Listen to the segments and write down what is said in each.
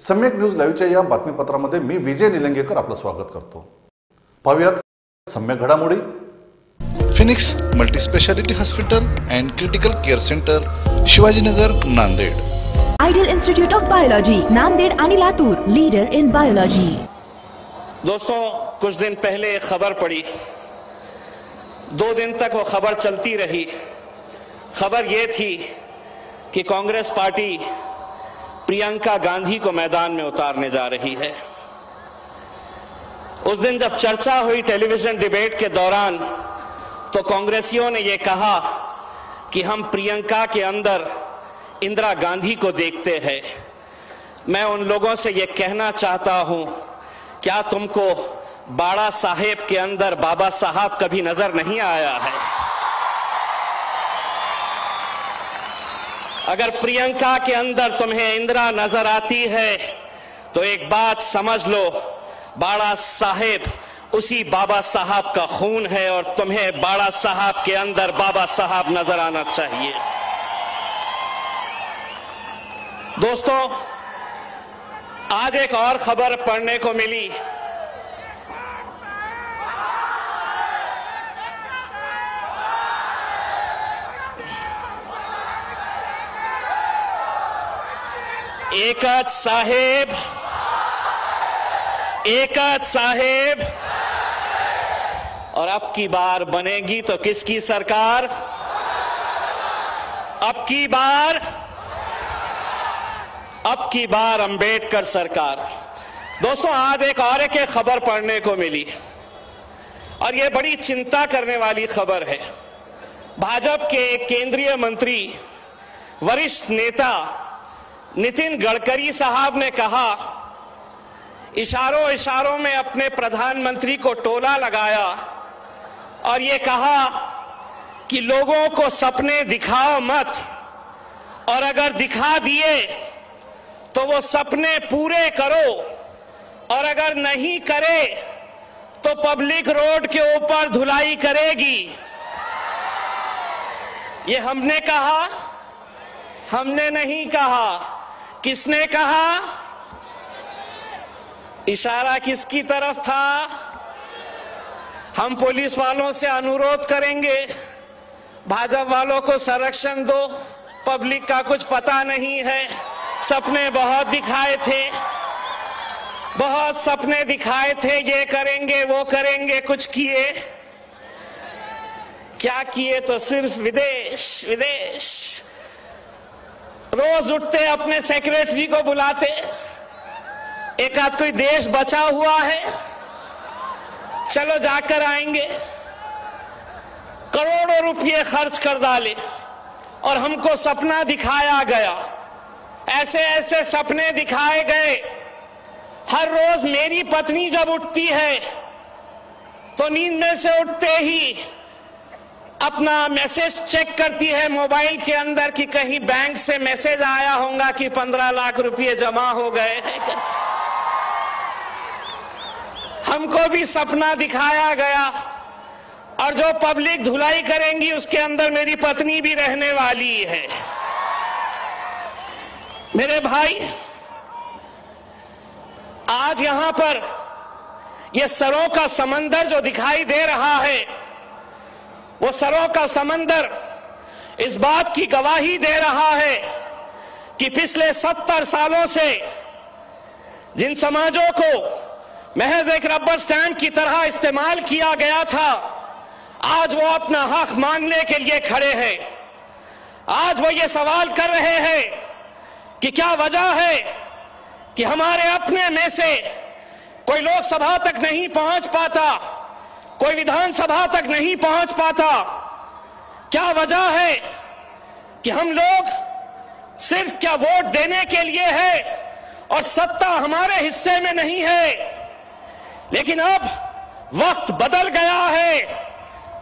सम्यक न्यूज लाईव्हच्या या बातमीपत्रामध्ये मी विजय निलंगेकर आपलं स्वागत करतो. पाहूयात सम्यक घडामोडी. Phoenix multispeciality hospital and critical care centre, Shivajinagar, Nanded. Ideal institute of biology, Nanded आणि लातूर, लीडर इन बायोलॉजी. दोस्तों, कुछ दिन पहले एक खबर पड़ी, 2 दिन तक वो खबर चलती रही. खबर ये थी कि कांग्रेस पार्टी प्रियंका गांधी को मैदान में उतारने जा रही है. उस दिन जब चर्चा हुई टेलीविजन डिबेट के दौरान, तो कांग्रेसियों ने यह कहा कि हम प्रियंका के अंदर इंदिरा गांधी को देखते हैं. मैं उन लोगों से यह कहना चाहता हूं, क्या तुमको बाड़ा साहेब के अंदर बाबा साहब कभी नजर नहीं आया है? अगर प्रियंका के अंदर तुम्हें इंदिरा नजर आती है तो एक बात समझ लो, बाड़ा साहेब उसी बाबा साहब का खून है और तुम्हें बाड़ा साहब के अंदर बाबा साहब नजर आना चाहिए. दोस्तों, आज एक और खबर पढ़ने को मिली. एकच साहेब, एकच साहेब. और अब की बार बनेगी तो किसकी सरकार? अब की बार अंबेडकर सरकार. दोस्तों, आज एक और एक खबर पढ़ने को मिली और यह बड़ी चिंता करने वाली खबर है. भाजपा के केंद्रीय मंत्री, वरिष्ठ नेता नितिन गडकरी साहब ने कहा, इशारों इशारों में अपने प्रधानमंत्री को टोला लगाया और ये कहा कि लोगों को सपने दिखाओ मत, और अगर दिखा दिए तो वो सपने पूरे करो, और अगर नहीं करे तो पब्लिक रोड के ऊपर धुलाई करेगी. ये हमने कहा? हमने नहीं कहा. किसने कहा? इशारा किसकी तरफ था? हम पुलिस वालों से अनुरोध करेंगे, भाजपा वालों को संरक्षण दो, पब्लिक का कुछ पता नहीं है. सपने बहुत दिखाए थे, बहुत सपने दिखाए थे, ये करेंगे वो करेंगे, कुछ किए? क्या किए? तो सिर्फ विदेश विदेश. रोज उठते अपने सेक्रेटरी को बुलाते, एक आध कोई देश बचा हुआ है, चलो जाकर आएंगे. करोड़ों रुपये खर्च कर डाले और हमको सपना दिखाया गया. ऐसे ऐसे सपने दिखाए गए. हर रोज मेरी पत्नी जब उठती है तो नींद में से उठते ही अपना मैसेज चेक करती है मोबाइल के अंदर कि कहीं बैंक से मैसेज आया होगा कि 15 लाख रुपए जमा हो गए. हमको भी सपना दिखाया गया और जो पब्लिक धुलाई करेंगी उसके अंदर मेरी पत्नी भी रहने वाली है. मेरे भाई, आज यहां पर यह सरों का समंदर जो दिखाई दे रहा है, वो सरों का समंदर इस बात की गवाही दे रहा है कि पिछले 70 सालों से जिन समाजों को महज एक रबर स्टैंप की तरह इस्तेमाल किया गया था, आज वो अपना हक मांगने के लिए खड़े हैं. आज वो ये सवाल कर रहे हैं कि क्या वजह है कि हमारे अपने में से कोई लोकसभा तक नहीं पहुंच पाता, कोई विधानसभा तक नहीं पहुंच पाता. क्या वजह है कि हम लोग सिर्फ क्या वोट देने के लिए है और सत्ता हमारे हिस्से में नहीं है. लेकिन अब वक्त बदल गया है.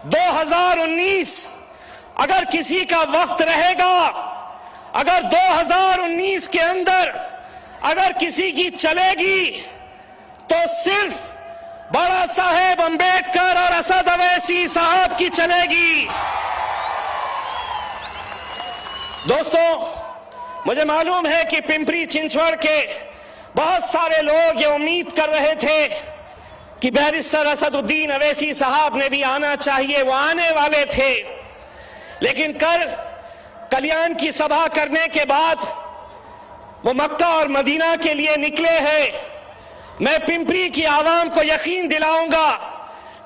2019 अगर किसी का वक्त रहेगा, अगर 2019 के अंदर अगर किसी की चलेगी तो सिर्फ बाड़ा साहेब अंबेडकर और असद अवैसी साहब की चलेगी. दोस्तों, मुझे मालूम है कि पिंपरी चिंचवड़ के बहुत सारे लोग ये उम्मीद कर रहे थे कि बैरिस्टर असदुद्दीन अवैसी साहब ने भी आना चाहिए, वो आने वाले थे, लेकिन कल्याण की सभा करने के बाद वो मक्का और मदीना के लिए निकले हैं। मैं पिंपरी की आवाम को यकीन दिलाऊंगा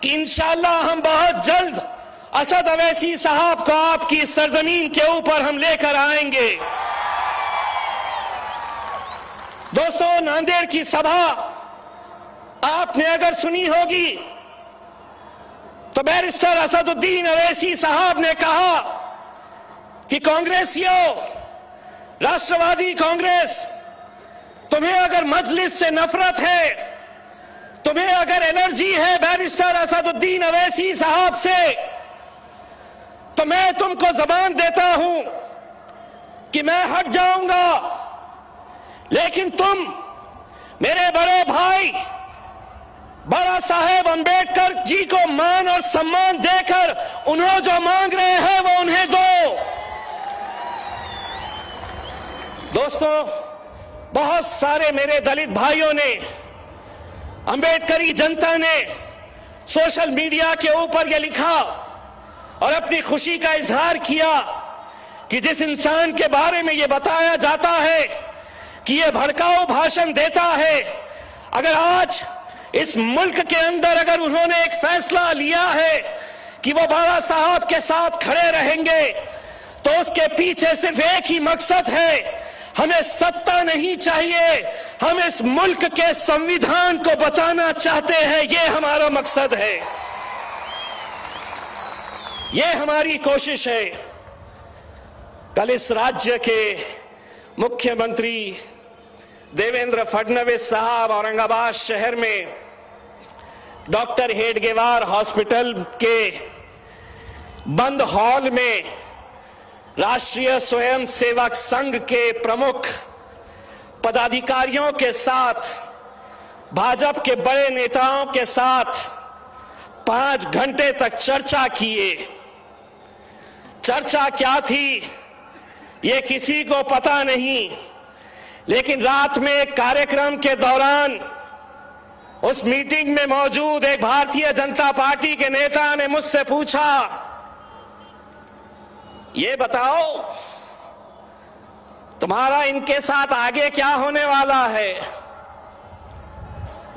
कि इंशाअल्लाह हम बहुत जल्द असद अवैसी साहब को आपकी सरजमीन के ऊपर हम लेकर आएंगे। दोस्तों, नांदेड़ की सभा आपने अगर सुनी होगी तो बैरिस्टर असदुद्दीन अवैसी साहब ने कहा कि कांग्रेसियों, राष्ट्रवादी कांग्रेस, तुम्हें अगर मजलिस से नफरत है, तुम्हें अगर एलर्जी है बैरिस्टर असदुद्दीन अवैसी साहब से, तो मैं तुमको जबान देता हूं कि मैं हट जाऊंगा, लेकिन तुम मेरे बड़े भाई बाबा साहेब अंबेडकर जी को मान और सम्मान देकर उन्हें जो मांग रहे हैं वो उन्हें दो। दोस्तों, बहुत सारे मेरे दलित भाइयों ने, अंबेडकरी जनता ने सोशल मीडिया के ऊपर यह लिखा और अपनी खुशी का इजहार किया कि जिस इंसान के बारे में यह बताया जाता है कि यह भड़काऊ भाषण देता है, अगर आज इस मुल्क के अंदर अगर उन्होंने एक फैसला लिया है कि वो बाबा साहब के साथ खड़े रहेंगे, तो उसके पीछे सिर्फ एक ही मकसद है, हमें सत्ता नहीं चाहिए, हम इस मुल्क के संविधान को बचाना चाहते हैं। ये हमारा मकसद है, ये हमारी कोशिश है। कल इस राज्य के मुख्यमंत्री देवेंद्र फडणवीस साहब औरंगाबाद शहर में डॉक्टर हेडगेवार हॉस्पिटल के बंद हॉल में राष्ट्रीय स्वयं सेवक संघ के प्रमुख पदाधिकारियों के साथ, भाजपा के बड़े नेताओं के साथ 5 घंटे तक चर्चा किए। चर्चा क्या थी ये किसी को पता नहीं, लेकिन रात में एक कार्यक्रम के दौरान उस मीटिंग में मौजूद एक भारतीय जनता पार्टी के नेता ने मुझसे पूछा, ये बताओ तुम्हारा इनके साथ आगे क्या होने वाला है।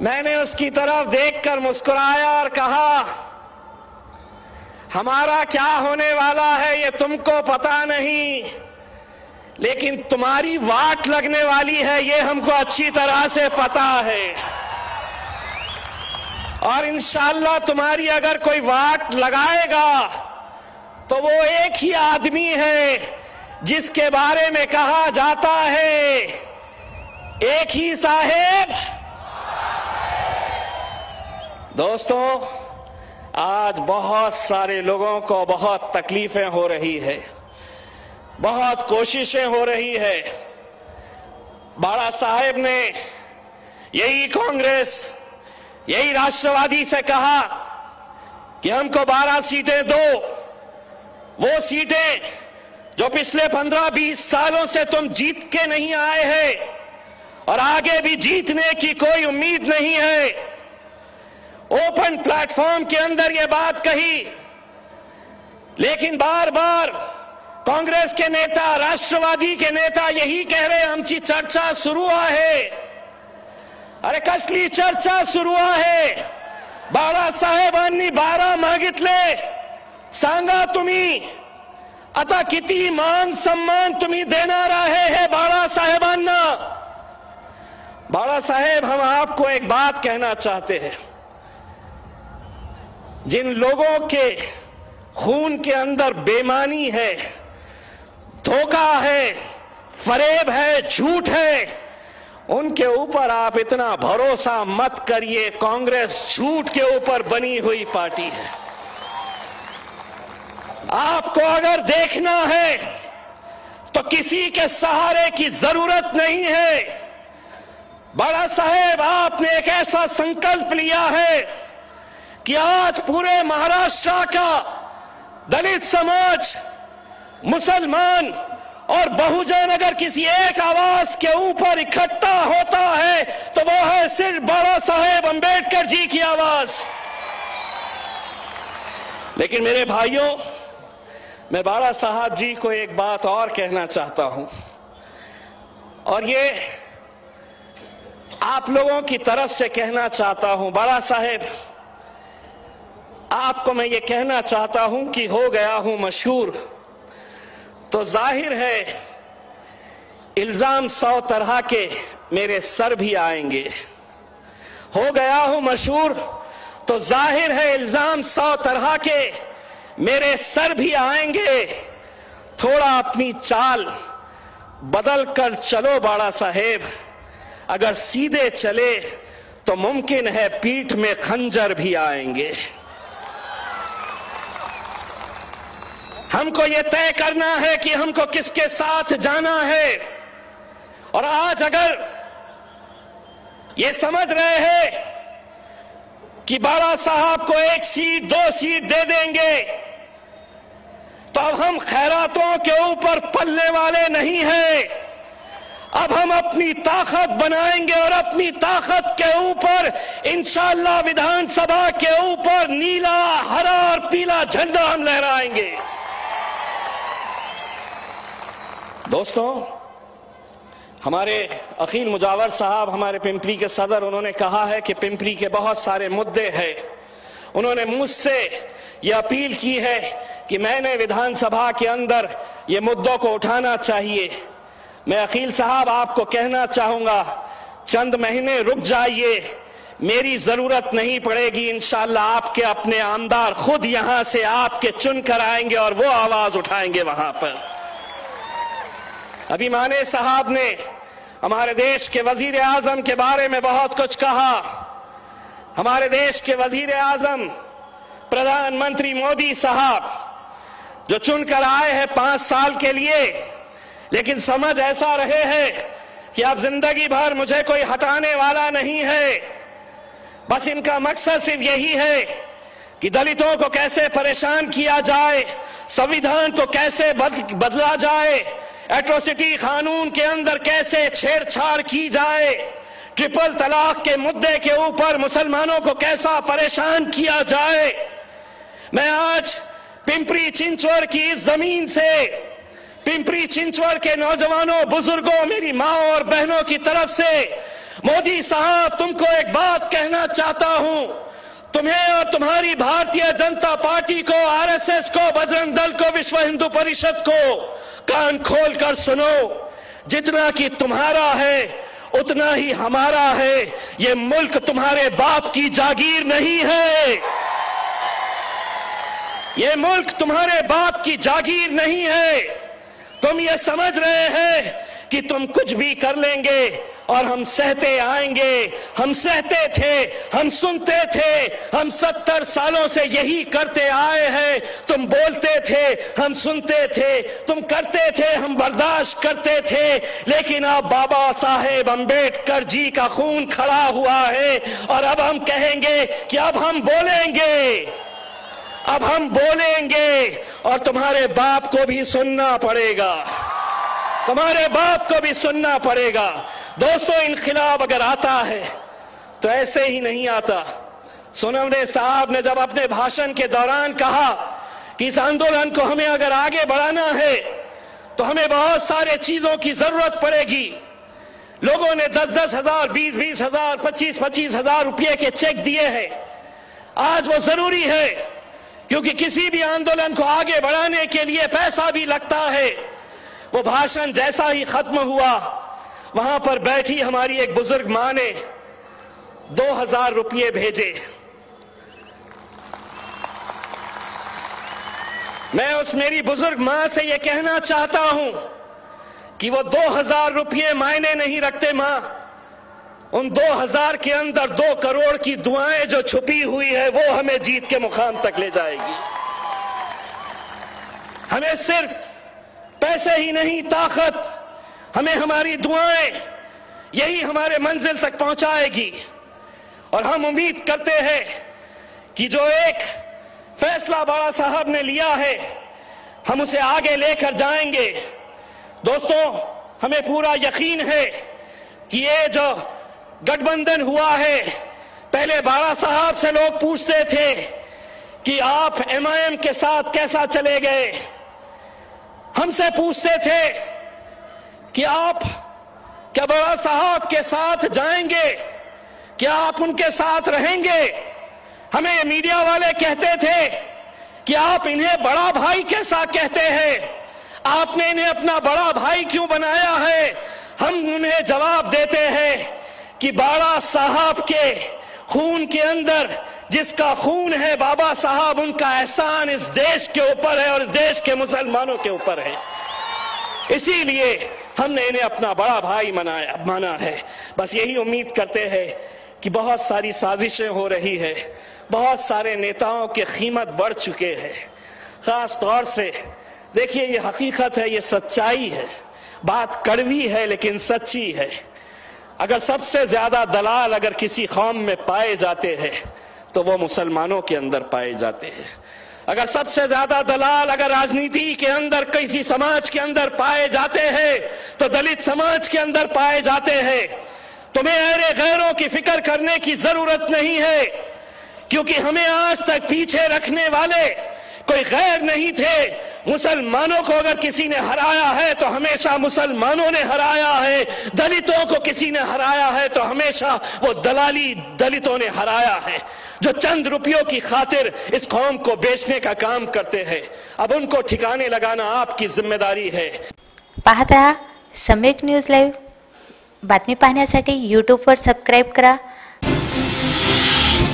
मैंने उसकी तरफ देखकर मुस्कुराया और कहा, हमारा क्या होने वाला है ये तुमको पता नहीं, लेकिन तुम्हारी वाट लगने वाली है ये हमको अच्छी तरह से पता है। और इंशाअल्लाह तुम्हारी अगर कोई वाट लगाएगा तो वो एक ही आदमी है जिसके बारे में कहा जाता है, एक ही साहेब। दोस्तों, आज बहुत सारे लोगों को बहुत तकलीफें हो रही है, बहुत कोशिशें हो रही है। बाबा साहेब ने यही कांग्रेस, यही राष्ट्रवादी से कहा कि हमको 12 सीटें दो, वो सीटें जो पिछले 15-20 सालों से तुम जीत के नहीं आए हैं और आगे भी जीतने की कोई उम्मीद नहीं है। ओपन प्लेटफॉर्म के अंदर ये बात कही, लेकिन बार बार कांग्रेस के नेता, राष्ट्रवादी के नेता यही कह रहे आमची चर्चा सुरू आहे। अरे कसली चर्चा सुरू आहे? बाळासाहेबांनी 12 मागितले, सांगा तुम्ही आता किती मान सम्मान तुम्ही देणार आहे हे बाळासाहेबांना? बाळासाहेब, हम आपको एक बात कहना चाहते हैं, जिन लोगों के खून के अंदर बेईमानी है, धोखा है, फरेब है, झूठ है, उनके ऊपर आप इतना भरोसा मत करिए। कांग्रेस झूठ के ऊपर बनी हुई पार्टी है। आपको अगर देखना है तो किसी के सहारे की जरूरत नहीं है। बड़ा साहेब, आपने एक ऐसा संकल्प लिया है कि आज पूरे महाराष्ट्र का दलित समाज, मुसलमान और बहुजन अगर किसी एक आवाज के ऊपर इकट्ठा होता है तो वो है सिर्फ बाबा साहेब अंबेडकर जी की आवाज। लेकिन मेरे भाइयों, मैं बाबा साहब जी को एक बात और कहना चाहता हूं, और ये आप लोगों की तरफ से कहना चाहता हूं। बाबा साहेब, आपको मैं ये कहना चाहता हूं कि हो गया हूं मशहूर तो जाहिर है इल्जाम 100 तरह के मेरे सर भी आएंगे। हो गया हूं मशहूर तो जाहिर है इल्जाम 100 तरह के मेरे सर भी आएंगे। थोड़ा अपनी चाल बदल कर चलो बाड़ा साहेब, अगर सीधे चले तो मुमकिन है पीठ में खंजर भी आएंगे। हमको यह तय करना है कि हमको किसके साथ जाना है। और आज अगर ये समझ रहे हैं कि बाबा साहब को 1 सीट 2 सीट दे देंगे तो अब हम खैरातों के ऊपर पलने वाले नहीं हैं। अब हम अपनी ताकत बनाएंगे और अपनी ताकत के ऊपर इंशाअल्लाह विधानसभा के ऊपर नीला, हरा और पीला झंडा हम लहराएंगे। दोस्तों, हमारे अखिल मुजावर साहब, हमारे पिंपरी के सदर, उन्होंने कहा है कि पिंपरी के बहुत सारे मुद्दे हैं। उन्होंने मुझसे यह अपील की है कि मैंने विधानसभा के अंदर ये मुद्दों को उठाना चाहिए। मैं अखिल साहब आपको कहना चाहूंगा, चंद महीने रुक जाइए, मेरी जरूरत नहीं पड़ेगी। इंशाअल्लाह आपके अपने आमदार खुद यहां से आपके चुन कर आएंगे और वो आवाज उठाएंगे वहां पर। अभी माने साहब ने हमारे देश के वजीर आजम के बारे में बहुत कुछ कहा। हमारे देश के वजीर आजम प्रधानमंत्री मोदी साहब जो चुनकर आए हैं 5 साल के लिए, लेकिन समझ ऐसा रहे हैं कि अब जिंदगी भर मुझे कोई हटाने वाला नहीं है। बस इनका मकसद सिर्फ यही है कि दलितों को कैसे परेशान किया जाए, संविधान को कैसे बदला जाए, एट्रोसिटी कानून के अंदर कैसे छेड़छाड़ की जाए, ट्रिपल तलाक के मुद्दे के ऊपर मुसलमानों को कैसा परेशान किया जाए। मैं आज पिंपरी चिंचवड़ की इस जमीन से पिंपरी चिंचवड़ के नौजवानों, बुजुर्गों, मेरी माँ और बहनों की तरफ से मोदी साहब तुमको एक बात कहना चाहता हूं। तुम्हें और तुम्हारी भारतीय जनता पार्टी को, आरएसएस को, बजरंग दल को, विश्व हिंदू परिषद को कान खोल कर सुनो। जितना कि तुम्हारा है उतना ही हमारा है। ये मुल्क तुम्हारे बाप की जागीर नहीं है। ये मुल्क तुम्हारे बाप की जागीर नहीं है। तुम ये समझ रहे हैं कि तुम कुछ भी कर लेंगे और हम सहते आएंगे। हम सहते थे, हम सुनते थे, हम 70 सालों से यही करते आए हैं। तुम बोलते थे, हम सुनते थे, तुम करते थे, हम बर्दाश्त करते थे। लेकिन अब बाबा साहेब अंबेडकर जी का खून खड़ा हुआ है और अब हम कहेंगे कि अब हम बोलेंगे, अब हम बोलेंगे और तुम्हारे बाप को भी सुनना पड़ेगा, तुम्हारे बाप को भी सुनना पड़ेगा। दोस्तों, इनकलाब अगर आता है तो ऐसे ही नहीं आता। सोनवणे साहब ने जब अपने भाषण के दौरान कहा कि इस आंदोलन को हमें अगर आगे बढ़ाना है तो हमें बहुत सारे चीजों की जरूरत पड़ेगी। लोगों ने 10-10 हजार, 20-20 हजार, 25-25 हजार रुपये के चेक दिए हैं। आज वो जरूरी है क्योंकि किसी भी आंदोलन को आगे बढ़ाने के लिए पैसा भी लगता है। वो भाषण जैसा ही खत्म हुआ, वहां पर बैठी हमारी एक बुजुर्ग मां ने 2000 रुपये भेजे। मैं उस मेरी बुजुर्ग मां से यह कहना चाहता हूं कि वो 2000 रुपये मायने नहीं रखते। मां, उन 2000 के अंदर 2 करोड़ की दुआएं जो छुपी हुई है वो हमें जीत के मुकाम तक ले जाएगी। हमें सिर्फ पैसे ही नहीं, ताकत, हमें हमारी दुआएं, यही हमारे मंजिल तक पहुंचाएगी। और हम उम्मीद करते हैं कि जो एक फैसला बाबा साहब ने लिया है हम उसे आगे लेकर जाएंगे। दोस्तों, हमें पूरा यकीन है कि ये जो गठबंधन हुआ है, पहले बाड़ा साहब से लोग पूछते थे कि आप MIM के साथ कैसा चले गए। हमसे पूछते थे कि आप क्या बाड़ा साहब के साथ जाएंगे, क्या आप उनके साथ रहेंगे। हमें मीडिया वाले कहते थे कि आप इन्हें बड़ा भाई कैसा कहते हैं, आपने इन्हें अपना बड़ा भाई क्यों बनाया है। हम उन्हें जवाब देते हैं कि बाड़ा साहब के खून के अंदर जिसका खून है बाबा साहब, उनका एहसान इस देश के ऊपर है और इस देश के मुसलमानों के ऊपर है। इसीलिए हमने इन्हें अपना बड़ा भाई माना है। बस यही उम्मीद करते हैं कि बहुत सारी साजिशें हो रही है, बहुत सारे नेताओं के कीमत बढ़ चुके हैं। खास तौर से देखिए, ये हकीकत है, ये सच्चाई है, बात कड़वी है लेकिन सच्ची है। अगर सबसे ज्यादा दलाल अगर किसी कौम में पाए जाते हैं तो वो मुसलमानों के अंदर पाए जाते हैं। अगर सबसे ज्यादा दलाल अगर राजनीति के अंदर किसी समाज के अंदर पाए जाते हैं तो दलित समाज के अंदर पाए जाते हैं। तुम्हें अरे गैरों की फिक्र करने की जरूरत नहीं है, क्योंकि हमें आज तक पीछे रखने वाले कोई गैर नहीं थे। मुसलमानों को अगर किसी ने हराया है तो हमेशा मुसलमानों ने हराया है। दलितों को किसी ने हराया है तो हमेशा वो दलाली दलितों ने हराया है, जो चंद रुपयों की खातिर इस कौम को बेचने का काम करते हैं। अब उनको ठिकाने लगाना आपकी जिम्मेदारी है। पाहत रहा सम्यक न्यूज लाईव्ह। बातमी पाहण्यासाठी यूट्यूबवर सबस्क्राईब करा,